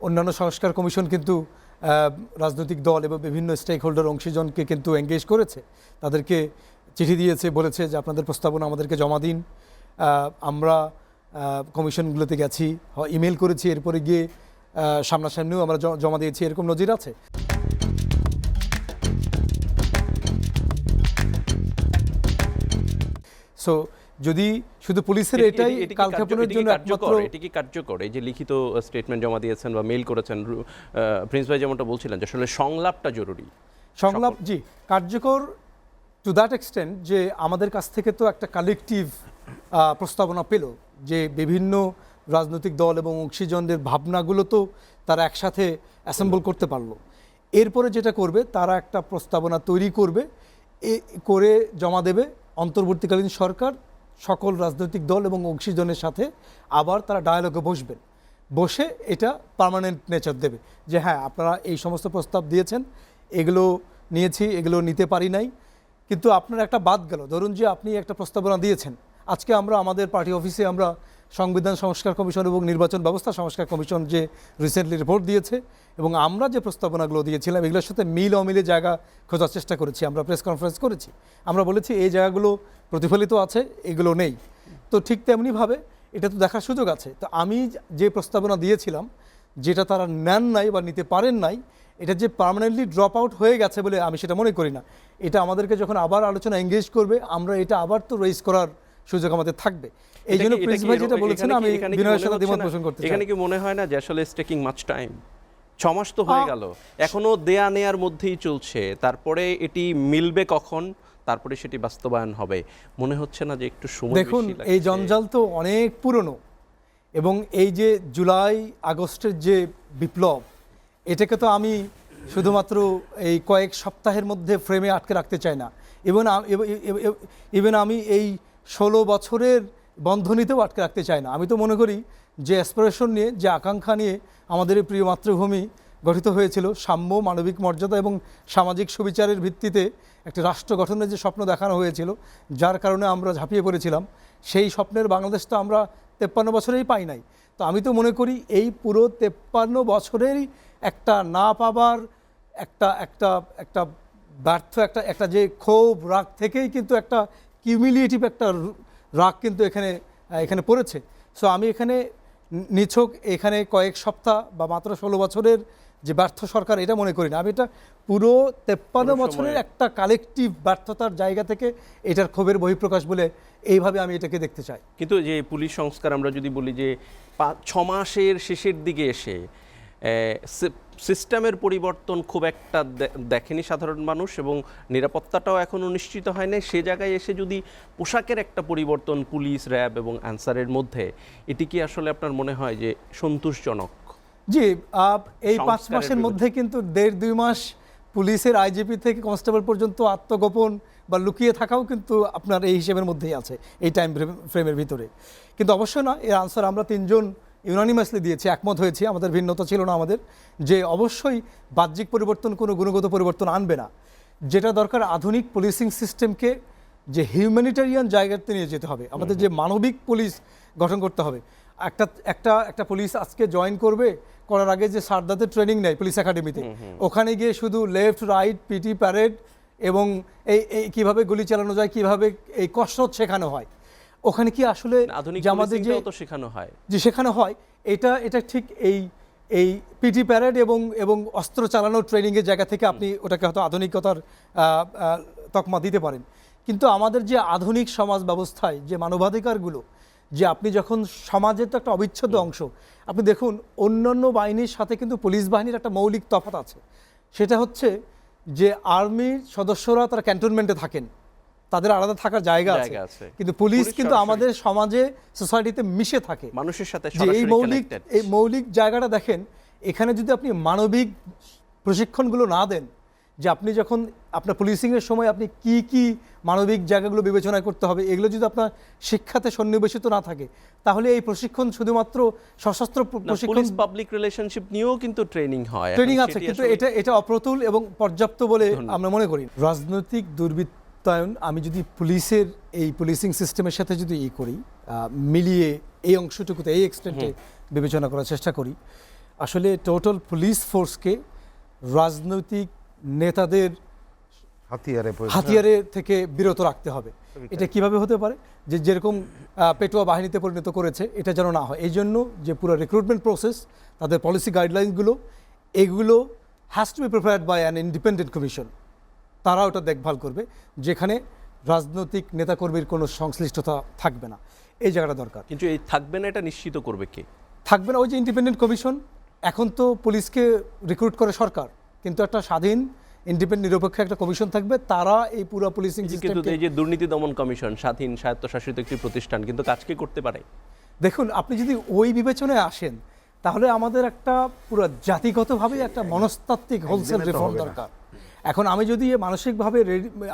অন্যান্য সংস্কার কমিশন কিন্তু রাজনৈতিক দল এবং বিভিন্ন স্টেক হোল্ডার অংশীজনকে কিন্তু এঙ্গেজ করেছে, তাদেরকে চিঠি দিয়েছে, বলেছে যে আপনাদের প্রস্তাবনা আমাদেরকে জমা দিন। আমরা কমিশনগুলোতে গেছি, ইমেল করেছি, এরপরে গিয়ে সামনাসামনিও আমরা জমা দিয়েছি, এরকম নজির আছে। সো যদি শুধু পুলিশের এটাই কালক্ষেপণের জন্য একমাত্র, এটি কি কার্যকর? এই যে লিখিত স্টেটমেন্ট জমা দিয়েছেন বা মেইল করেছেন, প্রিন্স ভাই যেমনটা বলছিলেন যে আসলে সংলাপটা জরুরি। সংলাপ জি কার্যকর টু দ্যাট এক্সটেন্ট যে আমাদের কাছ থেকে তো একটা কালেকটিভ প্রস্তাবনা পেল, যে বিভিন্ন রাজনৈতিক দল এবং অংশীজনদের ভাবনাগুলো তো তারা একসাথে অ্যাসেম্বল করতে পারলো। এরপরে যেটা করবে, তারা একটা প্রস্তাবনা তৈরি করবে, করে জমা দেবে অন্তর্বর্তীকালীন সরকার সকল রাজনৈতিক দল এবং অংশীজনের সাথে আবার তারা ডায়ালগে বসবেন, বসে এটা পার্মানেন্ট নেচার দেবে যে হ্যাঁ আপনারা এই সমস্ত প্রস্তাব দিয়েছেন, এগুলো নিয়েছি, এগুলো নিতে পারি নাই, কিন্তু আপনার একটা বাদ গেল। ধরুন যে আপনি একটা প্রস্তাবনা দিয়েছেন, আজকে আমরা আমাদের পার্টি অফিসে আমরা সংবিধান সংস্কার কমিশন এবং নির্বাচন ব্যবস্থা সংস্কার কমিশন যে রিসেন্টলি রিপোর্ট দিয়েছে এবং আমরা যে প্রস্তাবনাগুলো দিয়েছিলাম এগুলোর সাথে মিল অমিলে জায়গা খোঁজার চেষ্টা করেছি, আমরা প্রেস কনফারেন্স করেছি, আমরা বলেছি এই জায়গাগুলো প্রতিফলিত আছে, এগুলো নেই। তো ঠিক তেমনিভাবে এটা তো দেখার সুযোগ আছে। তো আমি যে প্রস্তাবনা দিয়েছিলাম যেটা তারা নেন নাই বা নিতে পারেন নাই, এটা যে পার্মানেন্টলি ড্রপ আউট হয়ে গেছে বলে আমি সেটা মনে করি না। এটা আমাদেরকে যখন আবার আলোচনা এঙ্গেজ করবে, আমরা এটা আবার তো রেইজ করার সুযোগ আমাদের থাকবে। এই জন্য প্রিন্স ভাই যেটা বলেছেন আমি বিনয়ের সাথে দ্বিমত পোষণ করতে চাই। এখানে কি মনে হয় না যে আসলে ইটস টেকিং মাচ টাইম? 6 মাস তো হয়ে গেল, এখনো দেয়া নেয়ার মধ্যেই চলছে, তারপরে এটি মিলবে কখন, তারপরে সেটি বাস্তবায়ন হবে? মনে হচ্ছে না যে একটু সময়? দেখুন এই জঞ্জাল তো অনেক পুরনো, এবং এই যে জুলাই আগস্টের যে বিপ্লব, এটাকে তো আমি শুধুমাত্র এই কয়েক সপ্তাহের মধ্যে ফ্রেমে আটকে রাখতে চাই না। ইভেন আমি এই 16 বছরের বন্ধনীতেও আটকে রাখতে চাই না। আমি তো মনে করি যে অ্যাসপিরেশন নিয়ে, যে আকাঙ্ক্ষা নিয়ে আমাদের এই প্রিয় মাতৃভূমি গঠিত হয়েছিল, সাম্য, মানবিক মর্যাদা এবং সামাজিক সুবিচারের ভিত্তিতে একটা রাষ্ট্র গঠনের যে স্বপ্ন দেখানো হয়েছিল, যার কারণে আমরা ঝাঁপিয়ে পড়েছিলাম, সেই স্বপ্নের বাংলাদেশ তো আমরা 53 বছরেই পাই নাই। তো আমি তো মনে করি এই পুরো 53 বছরেরই একটা না পাবার একটা একটা একটা ব্যর্থ একটা যে ক্ষোভ রাগ থেকেই কিন্তু একটা কিউমিলিয়েটিভ একটা রাগ কিন্তু এখানে পড়েছে। সো আমি এখানে নিছক এখানে কয়েক সপ্তাহ বা মাত্র 16 বছরের যে ব্যর্থ সরকার এটা মনে করি না। আমি এটা পুরো 53 বছরের একটা কালেকটিভ ব্যর্থতার জায়গা থেকে এটার ক্ষোভের বহিঃপ্রকাশ বলে এইভাবে আমি এটাকে দেখতে চাই। কিন্তু যে পুলিশ সংস্কার আমরা যদি বলি যে 6 মাসের শেষের দিকে এসে সিস্টেমের পরিবর্তন খুব একটা দেখেনি সাধারণ মানুষ, এবং নিরাপত্তাটাও এখনও নিশ্চিত হয় না, সে জায়গায় এসে যদি পোশাকের একটা পরিবর্তন পুলিশ, র্যাব এবং আনসারের মধ্যে, এটি কি আসলে আপনার মনে হয় যে সন্তোষজনক? জি, এই 5 মাসের মধ্যে কিন্তু 1.5-2 মাস পুলিশের আইজিপি থেকে কনস্টেবল পর্যন্ত আত্মগোপন বা লুকিয়ে থাকাও কিন্তু আপনার এই হিসেবের মধ্যেই আছে এই টাইম ফ্রেমের ভিতরে। কিন্তু অবশ্যই না, এর আনসার আমরা 3 জন ইউনানিমাসলি দিয়েছি, একমত হয়েছি, আমাদের ভিন্নতা ছিল না আমাদের, যে অবশ্যই বাহ্যিক পরিবর্তন কোনো গুণগত পরিবর্তন আনবে না। যেটা দরকার আধুনিক পুলিশিং সিস্টেমকে যে হিউম্যানিটেরিয়ান জায়গাতে নিয়ে যেতে হবে, আমাদের যে মানবিক পুলিশ গঠন করতে হবে। একটা পুলিশ আজকে জয়েন করার আগে যে সারদাতে ট্রেনিং নেয় পুলিশ একাডেমিতে, ওখানে গিয়ে শুধু লেফট রাইট পিটি প্যারেড এবং এই কীভাবে গুলি চালানো যায়, কীভাবে এই কসরত শেখানো হয়, ওখানে কি আসলে আমাদের যে শেখানো হয়, যে শেখানো হয় এটা ঠিক এই পিটি প্যারেড এবং অস্ত্র চালানোর ট্রেনিংয়ের জায়গা থেকে আপনি ওটাকে হয়তো আধুনিকতার তকমা দিতে পারেন। কিন্তু আমাদের যে আধুনিক সমাজ ব্যবস্থায় যে মানবাধিকারগুলো, যে আপনি যখন সমাজের তো একটা অবিচ্ছেদ্য অংশ, আপনি দেখুন অন্যান্য বাহিনীর সাথে কিন্তু পুলিশ বাহিনীর একটা মৌলিক তফাৎ আছে। সেটা হচ্ছে যে আর্মির সদস্যরা তারা ক্যান্টনমেন্টে থাকেন, তাদের আলাদা থাকার জায়গা আছে, কিন্তু পুলিশ কিন্তু আমাদের সমাজে সোসাইটিতে মিশে থাকে মানুষের সাথে। এই মৌলিক জায়গাটা দেখেন, এখানে যদি আপনি মানবিক প্রশিক্ষণগুলো না দেন, যে আপনি যখন আপনার পুলিশিংয়ের সময় আপনি কি মানবিক জায়গাগুলো বিবেচনা করতে হবে, এগুলো যদি আপনার শিক্ষাতে সন্নিবেশিত না থাকে, তাহলে এই প্রশিক্ষণ শুধুমাত্র সশস্ত্র প্রশিক্ষণ, পাবলিক রিলেশনশিপ নিয়েও কিন্তু ট্রেনিং আছে, কিন্তু এটা অপ্রতুল এবং পর্যাপ্ত বলে আমরা মনে করি। রাজনৈতিক দুর্বৃত্তায়ন আমি যদি পুলিশের এই পুলিশিং সিস্টেমের সাথে যদি করি, মিলিয়ে এই অংশটুকুতে এই এক্সটেন্টে বিবেচনা করার চেষ্টা করি, আসলে টোটাল পুলিশ ফোর্সকে রাজনৈতিক নেতাদের হাতিয়ারের থেকে বিরত রাখতে হবে। এটা কিভাবে হতে পারে যে যেরকম পেটোয়া বাহিনীতে পরিণত করেছে এটা যেন না হয়, এই জন্য যে পুরো রিক্রুটমেন্ট প্রসেস, তাদের পলিসি গাইডলাইনগুলো, এগুলো has to be prepared by an independent commission. তারা ওটা দেখভাল করবে, যেখানে রাজনৈতিক নেতাকর্মীর কোনো সংশ্লিষ্টতা থাকবে না, এই জায়গাটা দরকার। কিন্তু এই থাকবে না এটা নিশ্চিত করবে কে? থাকবে না ওই যে ইন্ডিপেন্ডেন্ট কমিশন। এখন তো পুলিশকে রিক্রুট করে সরকার, কিন্তু একটা স্বাধীন ইন্ডিপেন্ডেন্ট নিরপেক্ষ একটা কমিশন থাকবে, তারা এই পুরো পুলিশিং কিন্তু সিস্টেমকে। এই যে দুর্নীতি দমন কমিশন স্বাধীন স্বায়ত্তশাসিত একটি প্রতিষ্ঠান, কিন্তু কাজ কি করতে পারে? দেখুন, আপনি যদি ওই বিবেচনায় আসেন তাহলে আমাদের একটা পুরো জাতিগতভাবে একটা মনস্তাত্ত্বিক হোলসেল রিফর্ম দরকার। এখন আমি যদি মানসিকভাবে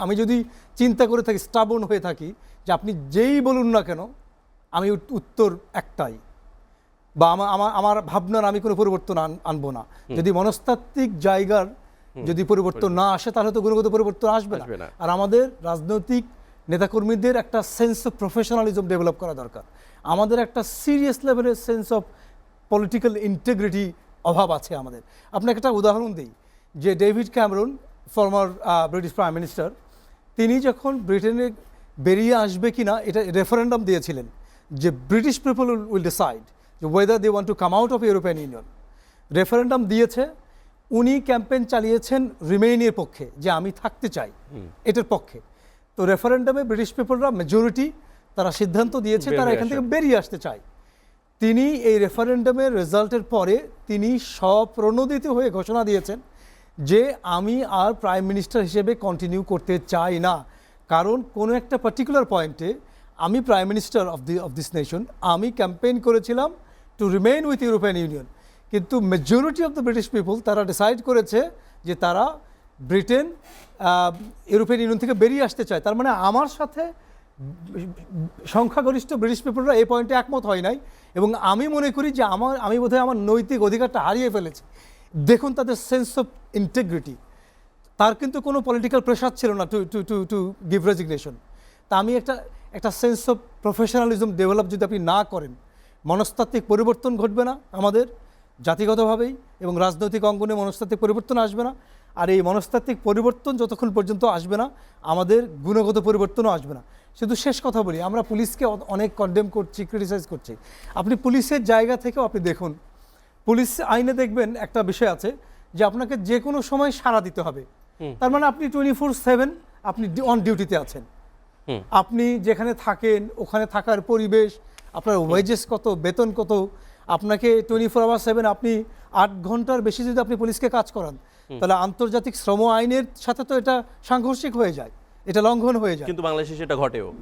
আমি যদি চিন্তা করে থাকি, স্টাবর্ন হয়ে থাকি, যে আপনি যেই বলুন না কেন আমি উত্তর একটাই, বা আমার ভাবনার আমি কোনো পরিবর্তন আনবো না, যদি মনস্তাত্ত্বিক জায়গার যদি পরিবর্তন না আসে তাহলে তো গুণগত পরিবর্তন আসবে না। আর আমাদের রাজনৈতিক নেতাকর্মীদের একটা সেন্স অফ প্রফেশনালিজম ডেভেলপ করা দরকার। আমাদের একটা সিরিয়াস লেভেলের সেন্স অফ পলিটিক্যাল ইন্টিগ্রিটি অভাব আছে আমাদের। আপনাকে একটা উদাহরণ দিই, যে David Cameron, former British prime minister, তিনি যখন ব্রিটেনে বেরিয়ে আসবে কিনা এটা রেফারেন্ডাম দিয়েছিলেন, যে ব্রিটিশ পিপল উইল ডিসাইড যে whether they want to come out of European Union. Referendum দিয়েছে, উনি ক্যাম্পেইন চালিয়েছেন রিমেইনের পক্ষে, যে আমি থাকতে চাই এটার পক্ষে। তো রেফারেন্ডামে ব্রিটিশ পিপলরা মেজরিটি তারা সিদ্ধান্ত দিয়েছে তারা এখান থেকে বেরিয়ে আসতে চায়। তিনি এই রেফারেন্ডামের রেজাল্টের পরে তিনি স্বপ্রণোদিত হয়ে ঘোষণা দিয়েছেন যে আমি আর প্রাইম মিনিস্টার হিসেবে কন্টিনিউ করতে চাই না, কারণ কোনো একটা পার্টিকুলার পয়েন্টে আমি prime minister of this nation, আমি ক্যাম্পেইন করেছিলাম to remain with European Union, কিন্তু majority of the British people তারা ডিসাইড করেছে যে তারা ব্রিটেন ইউরোপিয়ান ইউনিয়ন থেকে বেরিয়ে আসতে চায়। তার মানে আমার সাথে সংখ্যাগরিষ্ঠ ব্রিটিশ পিপলরা এই পয়েন্টে একমত হয় নাই, এবং আমি মনে করি যে আমি বোধহয় আমার নৈতিক অধিকারটা হারিয়ে ফেলেছি। দেখুন তাদের সেন্স অফ ইন্টিগ্রিটি, তার কিন্তু কোনো পলিটিক্যাল প্রেশার ছিল না to to to to give resignation. তা আমি একটা সেন্স অফ প্রফেশনালিজম ডেভেলপ যদি আপনি না করেন, মনস্তাত্ত্বিক পরিবর্তন ঘটবে না আমাদের জাতিগতভাবেই, এবং রাজনৈতিক অঙ্গনে মনস্তাত্ত্বিক পরিবর্তন আসবে না। আর এই মনস্তাত্ত্বিক পরিবর্তন যতক্ষণ পর্যন্ত আসবে না, আমাদের গুণগত পরিবর্তনও আসবে না। শুধু শেষ কথা বলি, আমরা পুলিশকে অনেক কন্ডেম করছি, ক্রিটিসাইজ করছি। আপনি পুলিশের জায়গা থেকেও আপনি দেখুন, পুলিশ আইনে দেখবেন একটা বিষয় আছে যে আপনাকে যে কোনো সময় সাড়া দিতে হবে। তার মানে আপনি 24/7 আপনি অন ডিউটিতে আছেন। আপনি যেখানে থাকেন ওখানে থাকার পরিবেশ, আপনার ওয়েজেস কত, বেতন কত, আপনাকে 24/7 আপনি 8 ঘন্টার বেশি যদি আপনি পুলিশকে কাজ করান, তাহলে আন্তর্জাতিক শ্রম আইনের সাথে তো এটা সাংঘর্ষিক হয়ে যায়, এটা লঙ্ঘন হয়ে যায়। কিন্তু বাংলাদেশে সেটা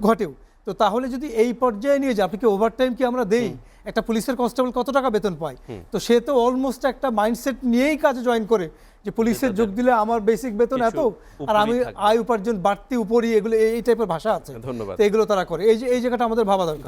ঘটেও। তো তাহলে যদি এই পর্যায়ে নিয়ে যায়, আপনি কি ওভারটাইম কি আমরা দেই? একটা পুলিশের কনস্টেবল কত টাকা বেতন পায়? তো সে তো অলমোস্ট একটা মাইন্ডসেট নিয়েই কাজে জয়েন করে, যে পুলিশের যোগ দিলে আমার বেসিক বেতন এত, আর আমি আয় উপার্জন বাড়তি উপরই, এগুলো এই টাইপের ভাষা আছে। ধন্যবাদ। তো এগুলো তারা করে, এই জায়গাটা আমাদের ভাবা দরকার।